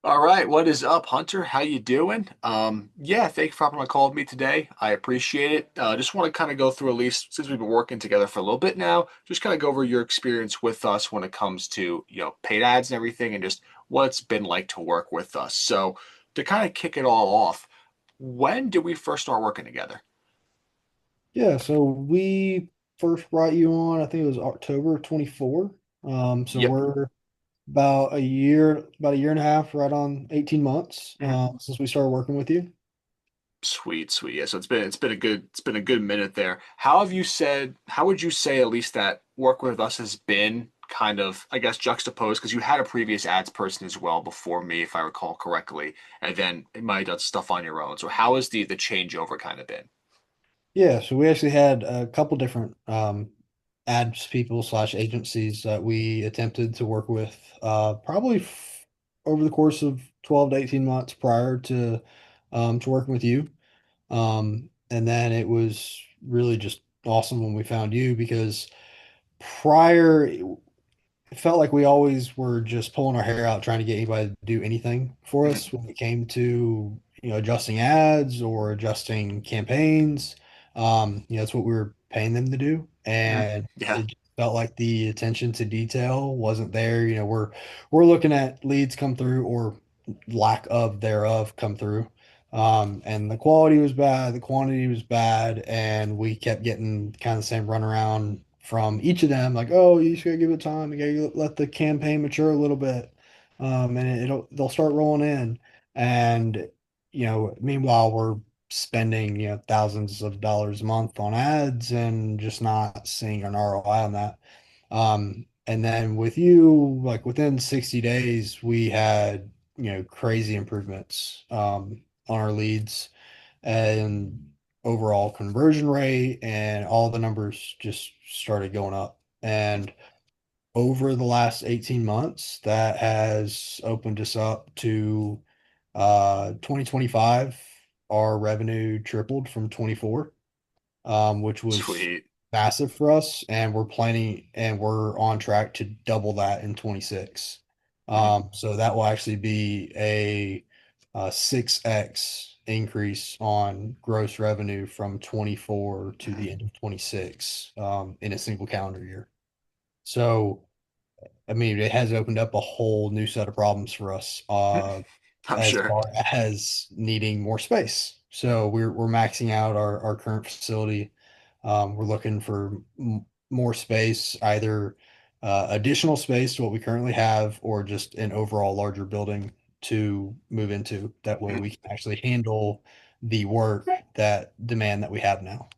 All right, what is up, Hunter? How you doing? Yeah, thank you for hopping on a call with me today. I appreciate it. Just want to kind of go through at least since we've been working together for a little bit now, just kind of go over your experience with us when it comes to, paid ads and everything and just what it's been like to work with us. So to kind of kick it all off, when did we first start working together? Yeah, so we first brought you on, I think it was October 24. So Yep. we're about a year and a half, right on 18 months, Mhm. since we started working with you. Sweet, sweet. Yeah, so it's been a good minute there. How would you say at least that work with us has been kind of, I guess, juxtaposed because you had a previous ads person as well before me, if I recall correctly, and then it might have done stuff on your own. So how has the changeover kind of been? Yeah, so we actually had a couple different ads people slash agencies that we attempted to work with probably f over the course of 12 to 18 months prior to working with you. And then it was really just awesome when we found you because prior it felt like we always were just pulling our hair out trying to get anybody to do anything for Mhm. us when it came to adjusting ads or adjusting campaigns. That's what we were paying them to do, Mhm. and Yeah. it just felt like the attention to detail wasn't there. We're looking at leads come through or lack of thereof come through. And the quality was bad, the quantity was bad, and we kept getting kind of the same runaround from each of them, like, oh, you just gotta give it time, you gotta let the campaign mature a little bit, and they'll start rolling in, and meanwhile we're spending thousands of dollars a month on ads and just not seeing an ROI on that. And then with you, like within 60 days, we had, crazy improvements on our leads and overall conversion rate, and all the numbers just started going up. And over the last 18 months, that has opened us up to 2025. Our revenue tripled from 24, which was Sweet. massive for us. And we're on track to double that in 26. Mhm. So that will actually be a 6x increase on gross revenue from 24 to Mhm. the end of 26 in a single calendar year. So, I mean, it has opened up a whole new set of problems for us I'm as sure. far as needing more space. So we're maxing out our current facility. We're looking for more space, either additional space to what we currently have, or just an overall larger building to move into. That way Mhm. we can actually handle the work that demand that we have now.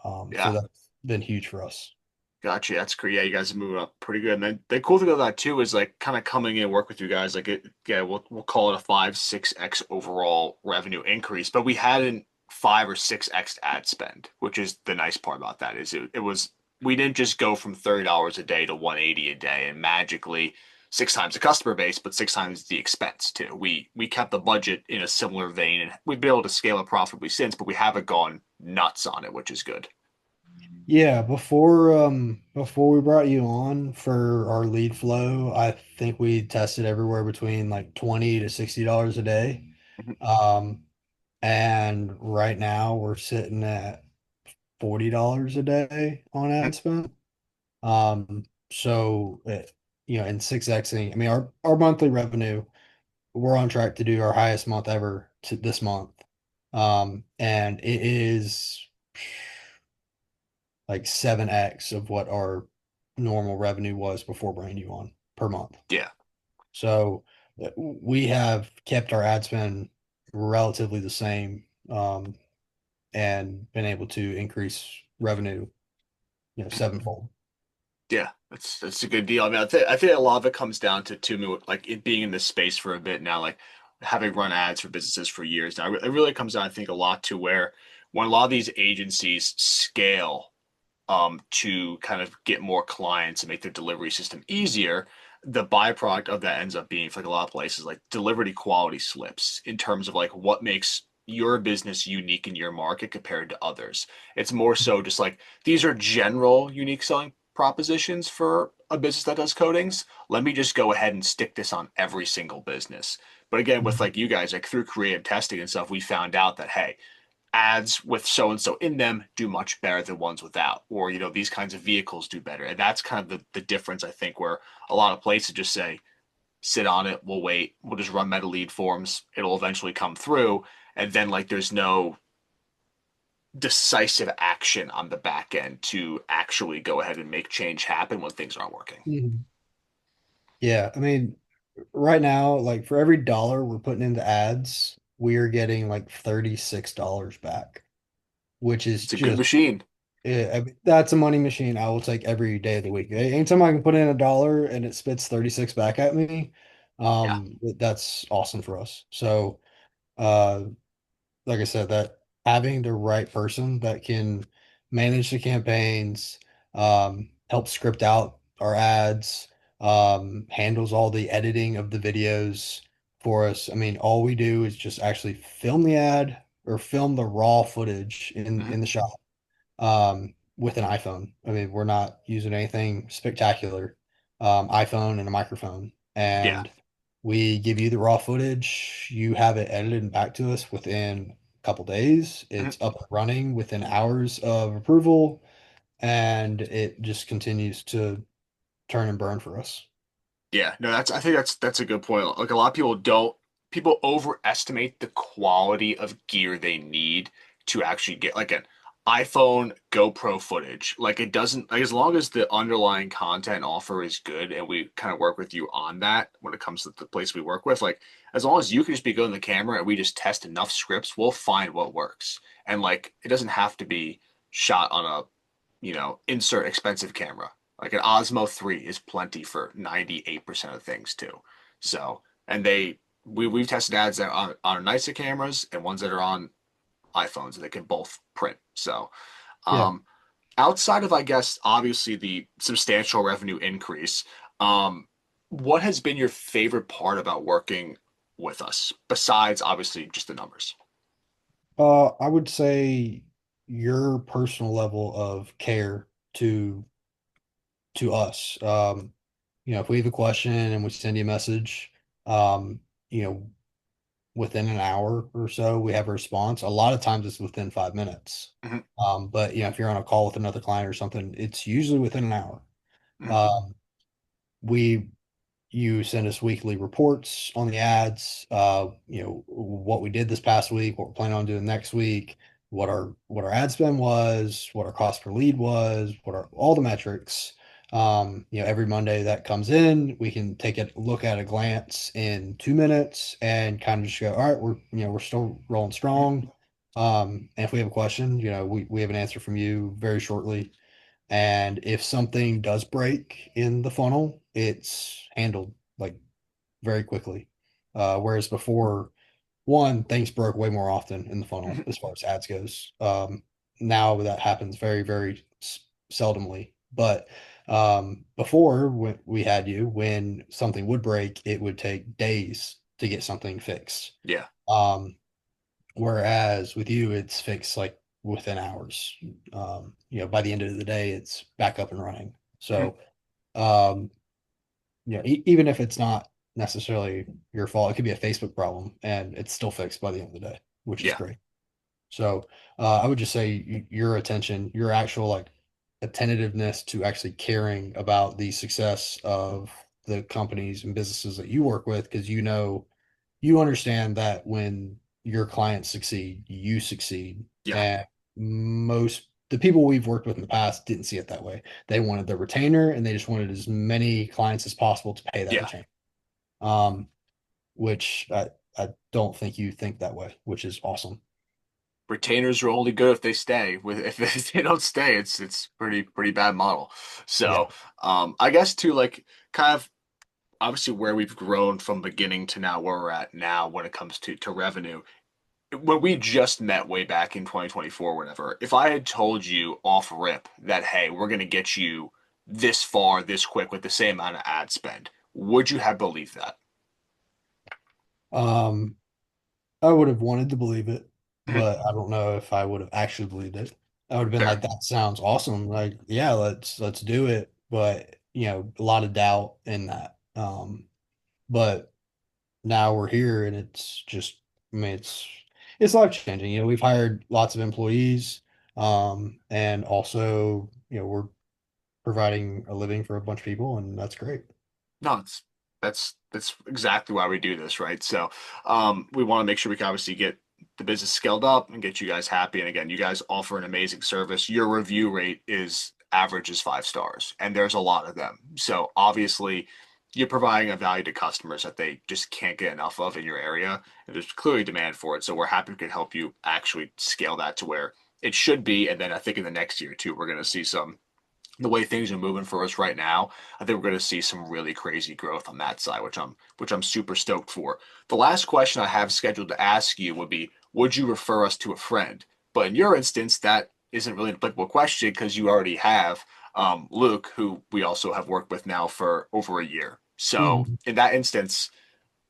So Yeah. that's been huge for us. Gotcha. That's great. Yeah, you guys are moving up pretty good. And then the cool thing about that too is like kind of coming in and work with you guys. Like yeah, we'll call it a 5-6x overall revenue increase, but we hadn't 5 or 6x ad spend, which is the nice part about that is it was we didn't just go from $30 a day to 180 a day and magically 6 times the customer base, but 6 times the expense too. We kept the budget in a similar vein and we've been able to scale it profitably since, but we haven't gone nuts on it, which is good. Yeah, before we brought you on for our lead flow, I think we tested everywhere between like 20 to $60 a day. Um, and right now we're sitting at $40 a day on ad spend. So in 6xing, I mean our monthly revenue, we're on track to do our highest month ever to this month. And it is like 7x of what our normal revenue was before bringing you on per month. Yeah. So we have kept our ad spend relatively the same, and been able to increase revenue, sevenfold. Yeah, that's a good deal. I mean, I think a lot of it comes down to me like it being in this space for a bit now, like having run ads for businesses for years now. It really comes down, I think, a lot to where when a lot of these agencies scale to kind of get more clients and make their delivery system easier, the byproduct of that ends up being for like a lot of places like delivery quality slips in terms of like what makes your business unique in your market compared to others. It's more so just like these are general unique selling propositions for a business that does coatings. Let me just go ahead and stick this on every single business But again, with Mhm. like you guys, like through creative testing and stuff, we found out that hey, ads with so and so in them do much better than ones without, or these kinds of vehicles do better, and that's kind of the difference I think, where a lot of places just say sit on it, we'll wait, we'll just run meta lead forms, it'll eventually come through, and then like there's no decisive action on the back end to actually go ahead and make change happen when things aren't working. Mhm. Yeah, I mean, right now, like for every dollar we're putting into ads, we are getting like $36 back, which is It's a good just, machine. yeah, I mean, that's a money machine I will take every day of the week. Anytime I can put in a dollar and it spits 36 back at me, Yeah. that's awesome for us. So, uh, like I said, that having the right person that can manage the campaigns, help script out our ads, handles all the editing of the videos for us. I mean, all we do is just actually film the ad or film the raw footage Mhm. in the shop, with an iPhone. I mean, we're not using anything spectacular. iPhone and a microphone, Yeah. and we give you the raw footage. You have it edited and back to us within a couple days. Mhm. It's up and running within hours of approval, and it just continues to turn and burn for us. Yeah, no, I think that's a good point. Like a lot of people don't people overestimate the quality of gear they need to actually get like an iPhone GoPro footage. Like it doesn't like as long as the underlying content offer is good and we kind of work with you on that when it comes to the place we work with, like as long as you can just be good on the camera and we just test enough scripts, we'll find what works. And like it doesn't have to be shot on a, insert expensive camera. Like an Osmo 3 is plenty for 98% of things too. So, and we've tested ads that are on nicer cameras and ones that are on iPhones that can both print. So, Yeah. um, outside of I guess obviously the substantial revenue increase, um, what has been your favorite part about working with us besides obviously just the numbers? I would say your personal level of care to to us. If we have a question and we send you a message, um, you know, within an hour or so, we have a response. A lot of times it's within 5 minutes. Mm-hmm, But if you're on a call with another client or something, it's usually within an hour. mm-hmm, Um, we you send us weekly reports on the ads, what we did this past week, what we're planning on doing next week, what our ad spend was, what our cost per lead was, what are all the metrics. Every Monday that comes in, we can take a look at a glance in 2 minutes and kind of just go, all right, we're still rolling mm-hmm. strong. And if we have a question, we have an answer from you very shortly. And if something does break in the funnel, it's handled like very quickly. Whereas before, one, things broke way more often in the funnel as far as ads goes. Now that happens very, very seldomly. But before, when we had you, when something would break, it would take days to get something fixed. Yeah. Um, Whereas with you, it's fixed like within hours. By the end of the day, it's back up and running. Mm-hmm. So, um, even if it's not necessarily your fault, it could be a Facebook problem and it's still fixed by the end of the day, which is Yeah. great. So, I would just say your attention, your actual like attentiveness to actually caring about the success of the companies and businesses that you work with, because you understand that when your clients succeed, you succeed. Yeah. And most the people we've worked with in the past didn't see it that way. They wanted the retainer and they just wanted as many clients as possible to pay that Yeah. retainer. Um, which I don't think you think that way, which is awesome. Retainers are only good if they stay. With if they don't stay, it's pretty bad model. Yeah. So I guess too like kind of obviously where we've grown from beginning to now where we're at now when it comes to revenue. When we just met way back in 2024, whatever, if I had told you off rip that hey, we're gonna get you this far this quick with the same amount of ad spend, would you have believed that? Um, I would have wanted to believe it, Mhm. but I don't know if I would have actually believed it. I would have been Fair. like, that sounds awesome. Like, yeah, let's do it. But a lot of doubt in that. But now we're here, and it's just, I mean, it's life changing. You know, we've hired lots of employees, and also, you know, we're providing a living for a bunch of people, and that's great. No, that's exactly why we do this, right? So, we want to make sure we can obviously get the business scaled up and get you guys happy. And again, you guys offer an amazing service. Your review rate is average is 5 stars, and there's a lot of them. So obviously, you're providing a value to customers that they just can't get enough of in your area, and there's clearly demand for it. So we're happy we can help you actually scale that to where it should be. And then I think in the next year too, we're going to see some the way things are moving for us right now, I think we're going to see some really crazy growth on that side, which I'm super stoked for. The last question I have scheduled to ask you would be, would you refer us to a friend? But in your instance, that isn't really an applicable question because you already have Luke, who we also have worked with now for over a year. So Mhm. in that instance,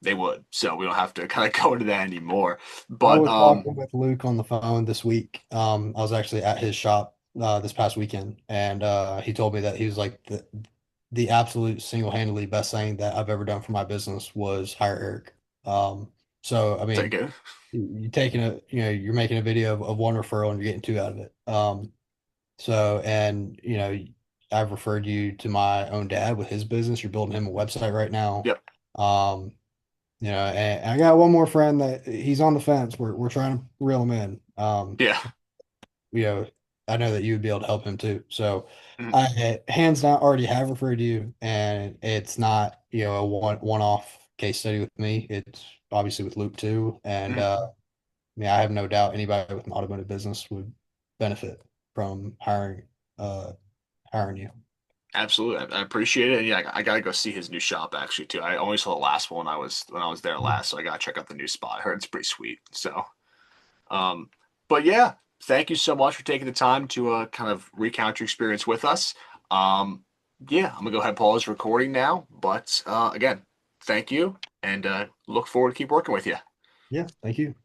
they would. So we don't have to kind of go into that anymore. I But was talking with Luke on the phone this week. I was actually at his shop this past weekend, and he told me that he was like the absolute single-handedly best thing that I've ever done for my business was hire Eric. So I take mean, it. you're taking a, you know, you're making a video of one referral and you're getting two out of it. So, and you know, I've referred you to my own dad with his business. You're building him a website right now. Yep. Um, you know, and I got one more friend that he's on the fence. We're trying to reel him in. Yeah. You know, I know that you would be able to help him too. So Mhm. I hands down already have referred you, and it's not, you know, a one off case study with me. It's obviously with Luke too. And Mhm. I mean, I have no doubt anybody with an automotive business would benefit from uh hiring you. Absolutely, I appreciate it. And yeah, I gotta go see his new shop actually too. I only saw the last one when I was there last, so I gotta check out the new spot. I heard it's pretty sweet. So, um, but yeah, thank you so much for taking the time to kind of recount your experience with us. Um, yeah, I'm gonna go ahead and pause recording now. But again, thank you, and look forward to keep working with you. Yeah, thank you.